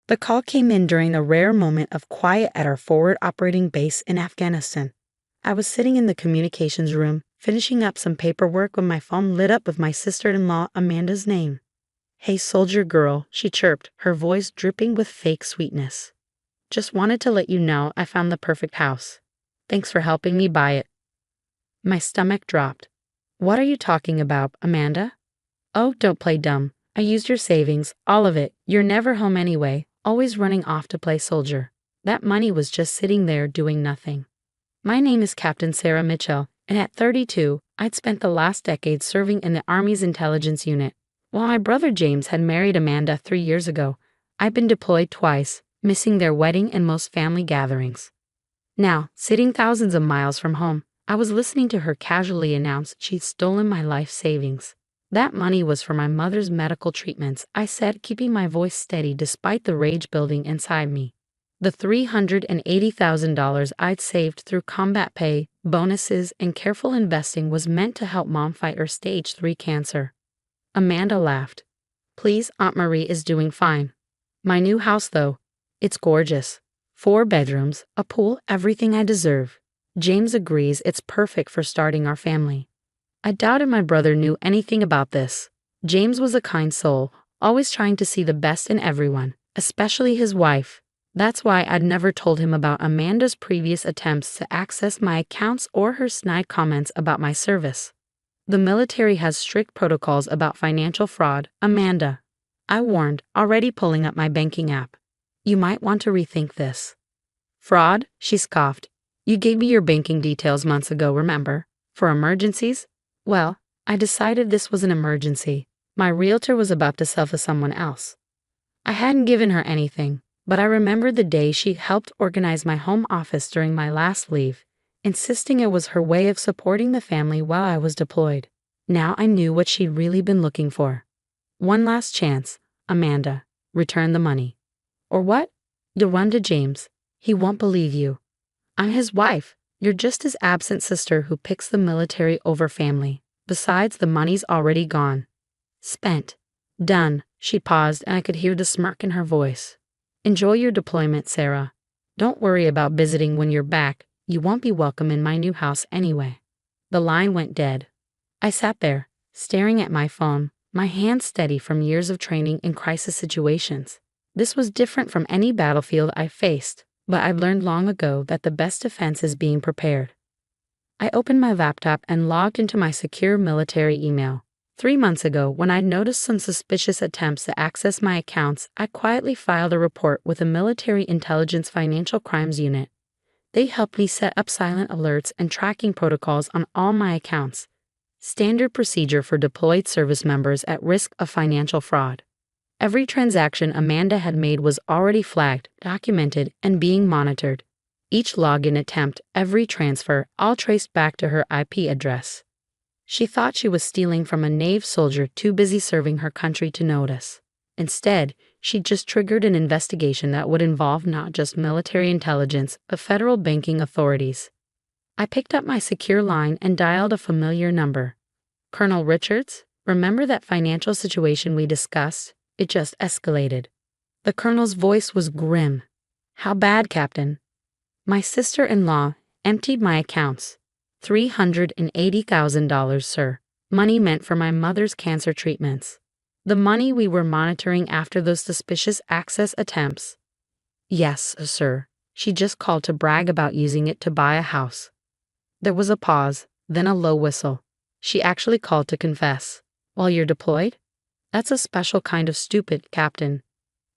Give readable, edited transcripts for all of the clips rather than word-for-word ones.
The call came in during a rare moment of quiet at our forward operating base in Afghanistan. I was sitting in the communications room, finishing up some paperwork when my phone lit up with my sister-in-law Amanda's name. "Hey, soldier girl," she chirped, her voice dripping with fake sweetness. "Just wanted to let you know I found the perfect house. Thanks for helping me buy it." My stomach dropped. "What are you talking about, Amanda?" "Oh, don't play dumb. I used your savings, all of it. You're never home anyway, always running off to play soldier. That money was just sitting there doing nothing." My name is Captain Sarah Mitchell, and at 32, I'd spent the last decade serving in the Army's intelligence unit. While my brother James had married Amanda 3 years ago, I'd been deployed twice, missing their wedding and most family gatherings. Now, sitting thousands of miles from home, I was listening to her casually announce she'd stolen my life savings. "That money was for my mother's medical treatments," I said, keeping my voice steady despite the rage building inside me. The $380,000 I'd saved through combat pay, bonuses, and careful investing was meant to help Mom fight her stage 3 cancer. Amanda laughed. "Please, Aunt Marie is doing fine. My new house, though, it's gorgeous. 4 bedrooms, a pool, everything I deserve. James agrees it's perfect for starting our family." I doubted my brother knew anything about this. James was a kind soul, always trying to see the best in everyone, especially his wife. That's why I'd never told him about Amanda's previous attempts to access my accounts or her snide comments about my service. "The military has strict protocols about financial fraud, Amanda," I warned, already pulling up my banking app. "You might want to rethink this." "Fraud?" she scoffed. "You gave me your banking details months ago, remember? For emergencies?" Well, I decided this was an emergency. My realtor was about to sell to someone else. I hadn't given her anything, but I remembered the day she helped organize my home office during my last leave, insisting it was her way of supporting the family while I was deployed. Now I knew what she'd really been looking for. "One last chance, Amanda. Return the money." "Or what?" "You'll run to James. He won't believe you. I'm his wife. You're just his absent sister who picks the military over family. Besides, the money's already gone. Spent. Done." She paused, and I could hear the smirk in her voice. "Enjoy your deployment, Sarah. Don't worry about visiting when you're back. You won't be welcome in my new house anyway." The line went dead. I sat there, staring at my phone, my hands steady from years of training in crisis situations. This was different from any battlefield I faced, but I'd learned long ago that the best defense is being prepared. I opened my laptop and logged into my secure military email. 3 months ago, when I'd noticed some suspicious attempts to access my accounts, I quietly filed a report with the Military Intelligence Financial Crimes Unit. They helped me set up silent alerts and tracking protocols on all my accounts. Standard procedure for deployed service members at risk of financial fraud. Every transaction Amanda had made was already flagged, documented, and being monitored. Each login attempt, every transfer, all traced back to her IP address. She thought she was stealing from a naive soldier too busy serving her country to notice. Instead, she just triggered an investigation that would involve not just military intelligence, but federal banking authorities. I picked up my secure line and dialed a familiar number. "Colonel Richards, remember that financial situation we discussed? It just escalated." The colonel's voice was grim. "How bad, Captain?" "My sister-in-law emptied my accounts. $380,000, sir. Money meant for my mother's cancer treatments. The money we were monitoring after those suspicious access attempts." "Yes, sir. She just called to brag about using it to buy a house." There was a pause, then a low whistle. "She actually called to confess." "While you're deployed?" "That's a special kind of stupid, Captain.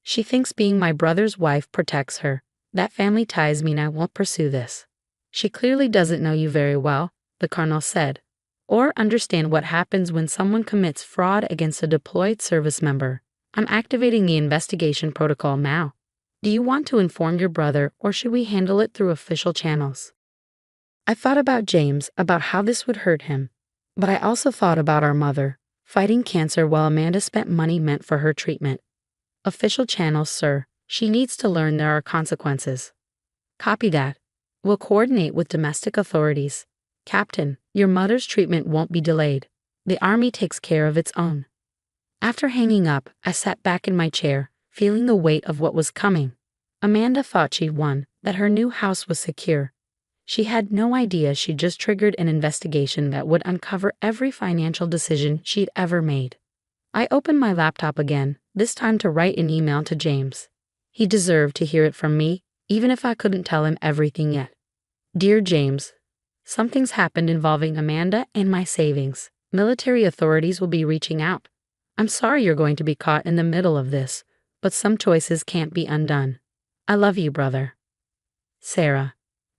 She thinks being my brother's wife protects her. That family ties mean I won't pursue this." "She clearly doesn't know you very well," the colonel said, "or understand what happens when someone commits fraud against a deployed service member. I'm activating the investigation protocol now. Do you want to inform your brother, or should we handle it through official channels?" I thought about James, about how this would hurt him. But I also thought about our mother, fighting cancer while Amanda spent money meant for her treatment. "Official channels, sir. She needs to learn there are consequences." "Copy that. We'll coordinate with domestic authorities. Captain, your mother's treatment won't be delayed. The Army takes care of its own." After hanging up, I sat back in my chair, feeling the weight of what was coming. Amanda thought she'd won, that her new house was secure. She had no idea she'd just triggered an investigation that would uncover every financial decision she'd ever made. I opened my laptop again, this time to write an email to James. He deserved to hear it from me, even if I couldn't tell him everything yet. Dear James, something's happened involving Amanda and my savings. Military authorities will be reaching out. I'm sorry you're going to be caught in the middle of this, but some choices can't be undone. I love you, brother. Sarah.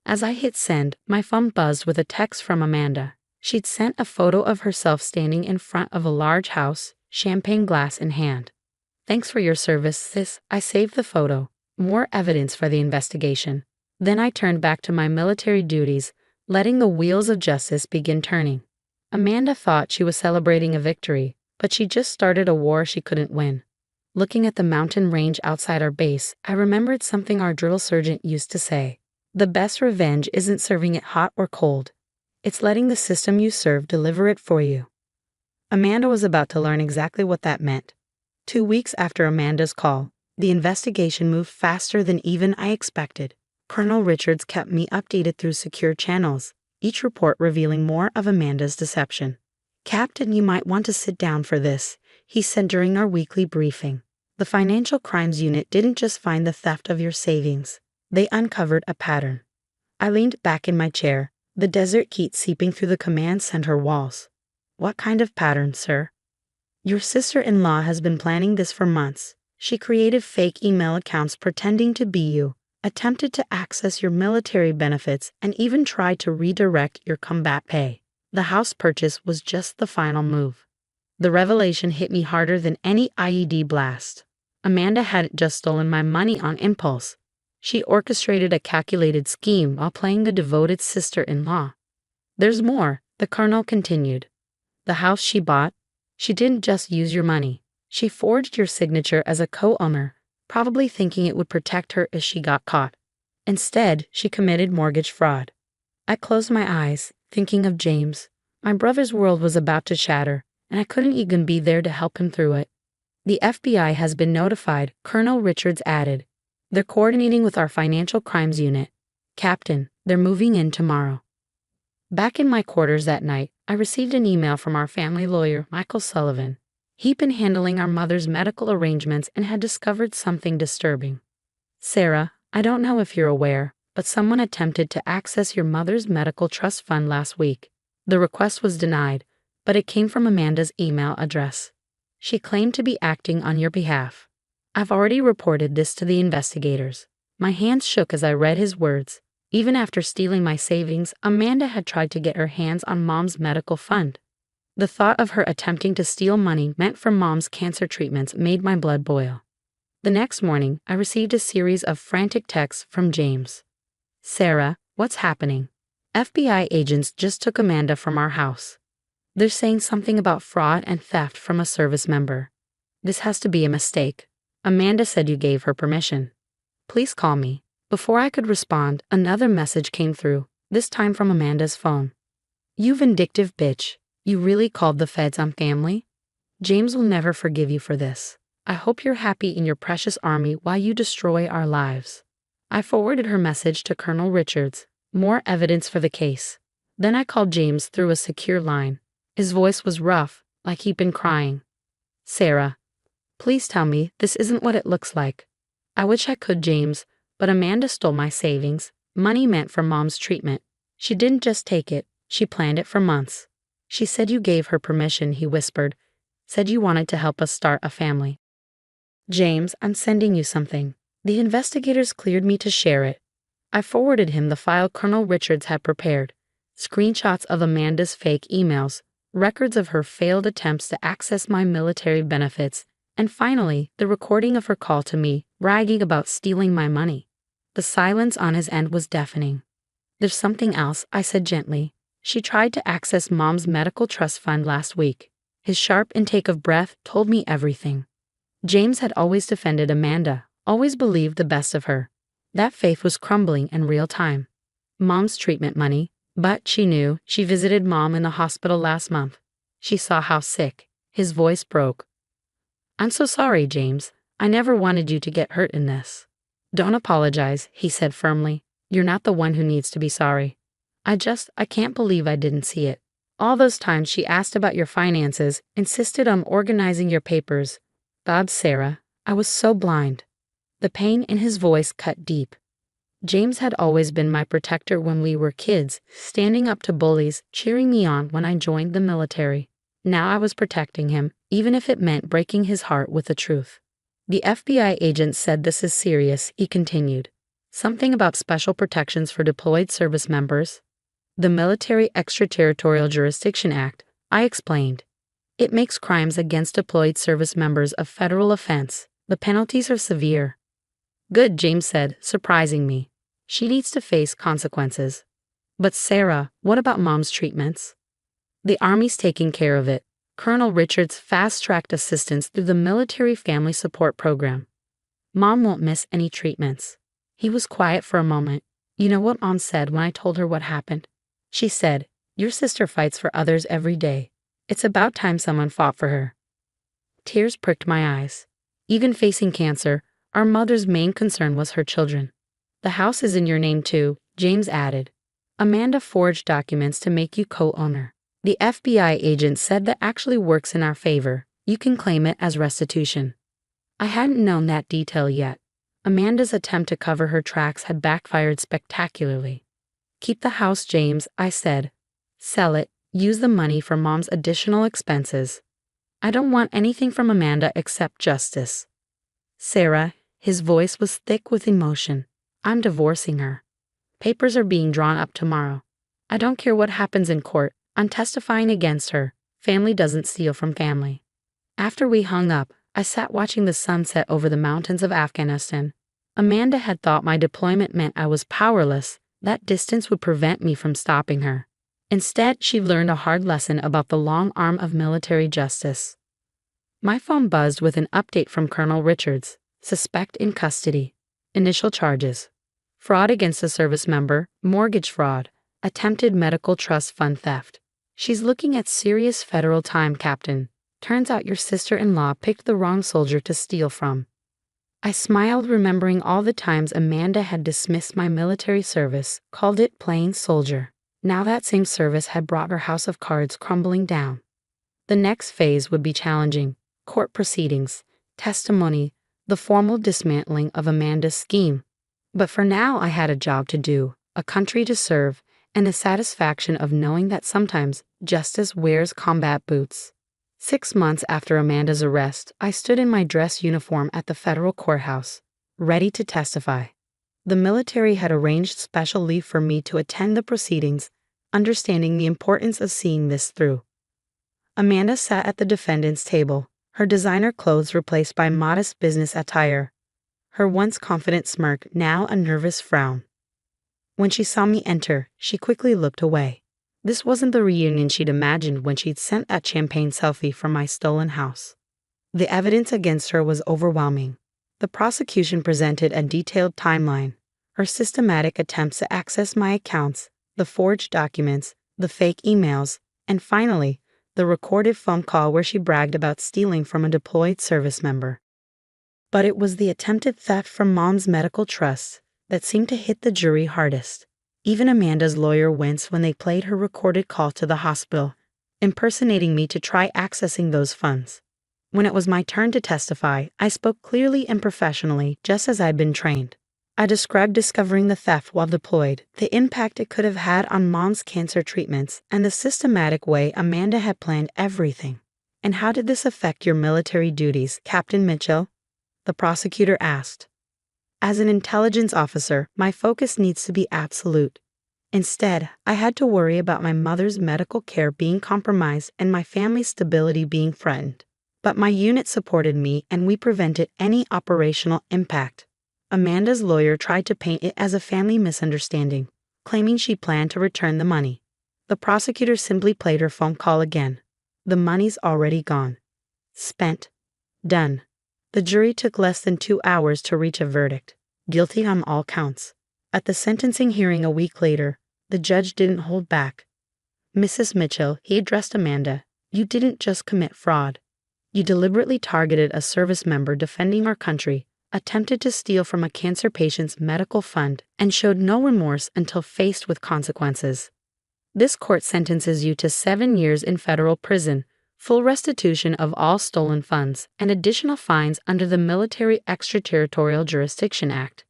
As I hit send, my phone buzzed with a text from Amanda. She'd sent a photo of herself standing in front of a large house, champagne glass in hand. Thanks for your service, sis. I saved the photo. More evidence for the investigation. Then I turned back to my military duties, letting the wheels of justice begin turning. Amanda thought she was celebrating a victory, but she just started a war she couldn't win. Looking at the mountain range outside our base, I remembered something our drill sergeant used to say. The best revenge isn't serving it hot or cold. It's letting the system you serve deliver it for you. Amanda was about to learn exactly what that meant. 2 weeks after Amanda's call, the investigation moved faster than even I expected. Colonel Richards kept me updated through secure channels, each report revealing more of Amanda's deception. Captain, you might want to sit down for this, he said during our weekly briefing. The Financial Crimes Unit didn't just find the theft of your savings. They uncovered a pattern. I leaned back in my chair, the desert heat seeping through the command center walls. What kind of pattern, sir? Your sister-in-law has been planning this for months. She created fake email accounts pretending to be you, attempted to access your military benefits, and even tried to redirect your combat pay. The house purchase was just the final move. The revelation hit me harder than any IED blast. Amanda hadn't just stolen my money on impulse. She orchestrated a calculated scheme while playing the devoted sister-in-law. There's more, the colonel continued. The house she bought, she didn't just use your money. She forged your signature as a co-owner, probably thinking it would protect her if she got caught. Instead, she committed mortgage fraud. I closed my eyes, thinking of James. My brother's world was about to shatter, and I couldn't even be there to help him through it. The FBI has been notified, Colonel Richards added. They're coordinating with our Financial Crimes Unit. Captain, they're moving in tomorrow. Back in my quarters that night, I received an email from our family lawyer, Michael Sullivan. He'd been handling our mother's medical arrangements and had discovered something disturbing. Sarah, I don't know if you're aware, but someone attempted to access your mother's medical trust fund last week. The request was denied, but it came from Amanda's email address. She claimed to be acting on your behalf. I've already reported this to the investigators. My hands shook as I read his words. Even after stealing my savings, Amanda had tried to get her hands on Mom's medical fund. The thought of her attempting to steal money meant for Mom's cancer treatments made my blood boil. The next morning, I received a series of frantic texts from James. Sarah, what's happening? FBI agents just took Amanda from our house. They're saying something about fraud and theft from a service member. This has to be a mistake. Amanda said you gave her permission. Please call me. Before I could respond, another message came through, this time from Amanda's phone. You vindictive bitch. You really called the feds on family? James will never forgive you for this. I hope you're happy in your precious army while you destroy our lives. I forwarded her message to Colonel Richards. More evidence for the case. Then I called James through a secure line. His voice was rough, like he'd been crying. Sarah. Please tell me this isn't what it looks like. I wish I could, James, but Amanda stole my savings, money meant for Mom's treatment. She didn't just take it, she planned it for months. She said you gave her permission, he whispered. Said you wanted to help us start a family. James, I'm sending you something. The investigators cleared me to share it. I forwarded him the file Colonel Richards had prepared. Screenshots of Amanda's fake emails, records of her failed attempts to access my military benefits, and finally, the recording of her call to me, bragging about stealing my money. The silence on his end was deafening. There's something else, I said gently. She tried to access Mom's medical trust fund last week. His sharp intake of breath told me everything. James had always defended Amanda, always believed the best of her. That faith was crumbling in real time. Mom's treatment money, but she knew she visited Mom in the hospital last month. She saw how sick. His voice broke. I'm so sorry, James. I never wanted you to get hurt in this. Don't apologize, he said firmly. You're not the one who needs to be sorry. I can't believe I didn't see it. All those times she asked about your finances, insisted on organizing your papers. God, Sarah, I was so blind. The pain in his voice cut deep. James had always been my protector when we were kids, standing up to bullies, cheering me on when I joined the military. Now I was protecting him, even if it meant breaking his heart with the truth. The FBI agent said this is serious, he continued. Something about special protections for deployed service members. The Military Extraterritorial Jurisdiction Act, I explained. It makes crimes against deployed service members a federal offense. The penalties are severe. Good, James said, surprising me. She needs to face consequences. But Sarah, what about Mom's treatments? The Army's taking care of it. Colonel Richards fast-tracked assistance through the Military Family Support Program. Mom won't miss any treatments. He was quiet for a moment. You know what Mom said when I told her what happened? She said, your sister fights for others every day. It's about time someone fought for her. Tears pricked my eyes. Even facing cancer, our mother's main concern was her children. The house is in your name too, James added. Amanda forged documents to make you co-owner. The FBI agent said that actually works in our favor. You can claim it as restitution. I hadn't known that detail yet. Amanda's attempt to cover her tracks had backfired spectacularly. Keep the house, James, I said. Sell it, use the money for Mom's additional expenses. I don't want anything from Amanda except justice. Sarah, his voice was thick with emotion. I'm divorcing her. Papers are being drawn up tomorrow. I don't care what happens in court. I'm testifying against her. Family doesn't steal from family. After we hung up, I sat watching the sunset over the mountains of Afghanistan. Amanda had thought my deployment meant I was powerless. That distance would prevent me from stopping her. Instead, she learned a hard lesson about the long arm of military justice. My phone buzzed with an update from Colonel Richards. Suspect in custody. Initial charges: fraud against a service member, mortgage fraud, attempted medical trust fund theft. She's looking at serious federal time, Captain. Turns out your sister-in-law picked the wrong soldier to steal from. I smiled, remembering all the times Amanda had dismissed my military service, called it playing soldier. Now that same service had brought her house of cards crumbling down. The next phase would be challenging: court proceedings, testimony, the formal dismantling of Amanda's scheme. But for now I had a job to do, a country to serve, and the satisfaction of knowing that sometimes justice wears combat boots. 6 months after Amanda's arrest, I stood in my dress uniform at the federal courthouse, ready to testify. The military had arranged special leave for me to attend the proceedings, understanding the importance of seeing this through. Amanda sat at the defendant's table, her designer clothes replaced by modest business attire, her once confident smirk now a nervous frown. When she saw me enter, she quickly looked away. This wasn't the reunion she'd imagined when she'd sent that champagne selfie from my stolen house. The evidence against her was overwhelming. The prosecution presented a detailed timeline: her systematic attempts to access my accounts, the forged documents, the fake emails, and finally, the recorded phone call where she bragged about stealing from a deployed service member. But it was the attempted theft from Mom's medical trust that seemed to hit the jury hardest. Even Amanda's lawyer winced when they played her recorded call to the hospital, impersonating me to try accessing those funds. When it was my turn to testify, I spoke clearly and professionally, just as I'd been trained. I described discovering the theft while deployed, the impact it could have had on Mom's cancer treatments, and the systematic way Amanda had planned everything. And how did this affect your military duties, Captain Mitchell? The prosecutor asked. As an intelligence officer, my focus needs to be absolute. Instead, I had to worry about my mother's medical care being compromised and my family's stability being threatened. But my unit supported me and we prevented any operational impact. Amanda's lawyer tried to paint it as a family misunderstanding, claiming she planned to return the money. The prosecutor simply played her phone call again. The money's already gone. Spent. Done. The jury took less than 2 hours to reach a verdict. Guilty on all counts. At the sentencing hearing a week later, the judge didn't hold back. Mrs. Mitchell, he addressed Amanda, you didn't just commit fraud. You deliberately targeted a service member defending our country, attempted to steal from a cancer patient's medical fund, and showed no remorse until faced with consequences. This court sentences you to 7 years in federal prison, full restitution of all stolen funds, and additional fines under the Military Extraterritorial Jurisdiction Act.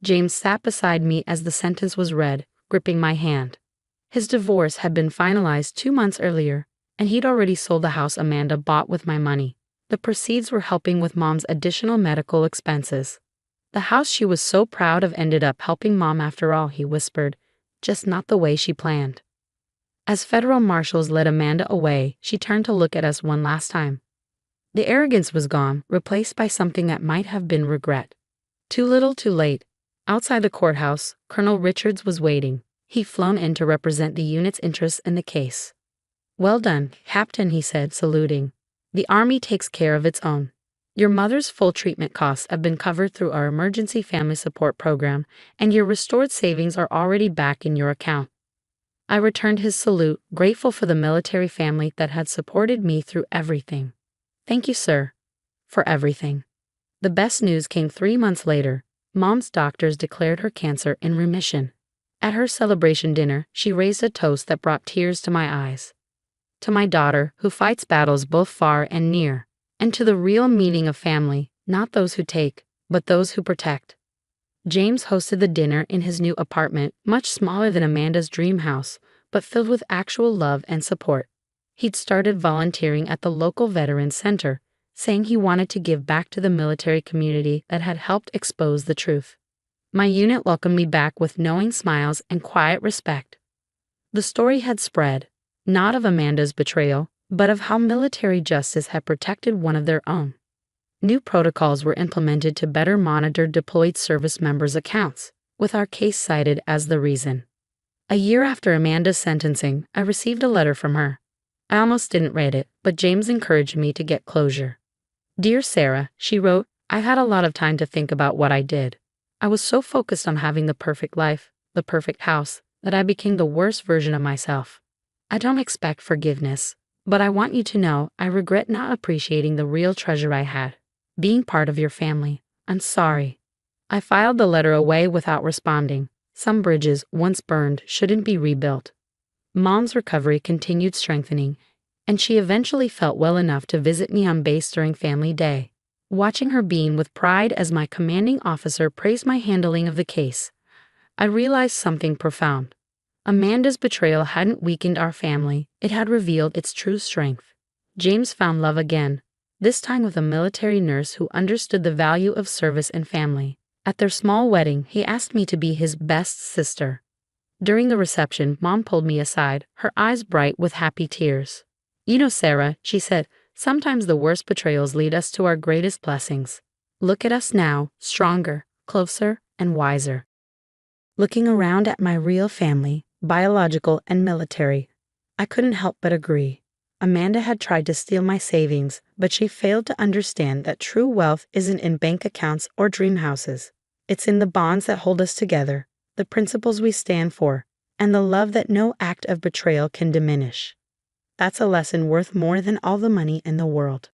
James sat beside me as the sentence was read, gripping my hand. His divorce had been finalized 2 months earlier, and he'd already sold the house Amanda bought with my money. The proceeds were helping with Mom's additional medical expenses. The house she was so proud of ended up helping Mom after all, he whispered, just not the way she planned. As federal marshals led Amanda away, she turned to look at us one last time. The arrogance was gone, replaced by something that might have been regret. Too little, too late. Outside the courthouse, Colonel Richards was waiting. He'd flown in to represent the unit's interests in the case. Well done, Captain, he said, saluting. The Army takes care of its own. Your mother's full treatment costs have been covered through our emergency family support program, and your restored savings are already back in your account. I returned his salute, grateful for the military family that had supported me through everything. Thank you, sir, for everything. The best news came 3 months later. Mom's doctors declared her cancer in remission. At her celebration dinner, she raised a toast that brought tears to my eyes. To my daughter, who fights battles both far and near, and to the real meaning of family, not those who take, but those who protect. James hosted the dinner in his new apartment, much smaller than Amanda's dream house, but filled with actual love and support. He'd started volunteering at the local Veterans Center, saying he wanted to give back to the military community that had helped expose the truth. My unit welcomed me back with knowing smiles and quiet respect. The story had spread, not of Amanda's betrayal, but of how military justice had protected one of their own. New protocols were implemented to better monitor deployed service members' accounts, with our case cited as the reason. A year after Amanda's sentencing, I received a letter from her. I almost didn't read it, but James encouraged me to get closure. Dear Sarah, she wrote, I had a lot of time to think about what I did. I was so focused on having the perfect life, the perfect house, that I became the worst version of myself. I don't expect forgiveness, but I want you to know I regret not appreciating the real treasure I had, being part of your family. I'm sorry. I filed the letter away without responding. Some bridges, once burned, shouldn't be rebuilt. Mom's recovery continued strengthening, and she eventually felt well enough to visit me on base during family day. Watching her beam with pride as my commanding officer praised my handling of the case, I realized something profound. Amanda's betrayal hadn't weakened our family, it had revealed its true strength. James found love again, this time with a military nurse who understood the value of service and family. At their small wedding, he asked me to be his best sister. During the reception, Mom pulled me aside, her eyes bright with happy tears. You know, Sarah, she said, sometimes the worst betrayals lead us to our greatest blessings. Look at us now, stronger, closer, and wiser. Looking around at my real family, biological and military, I couldn't help but agree. Amanda had tried to steal my savings, but she failed to understand that true wealth isn't in bank accounts or dream houses. It's in the bonds that hold us together, the principles we stand for, and the love that no act of betrayal can diminish. That's a lesson worth more than all the money in the world.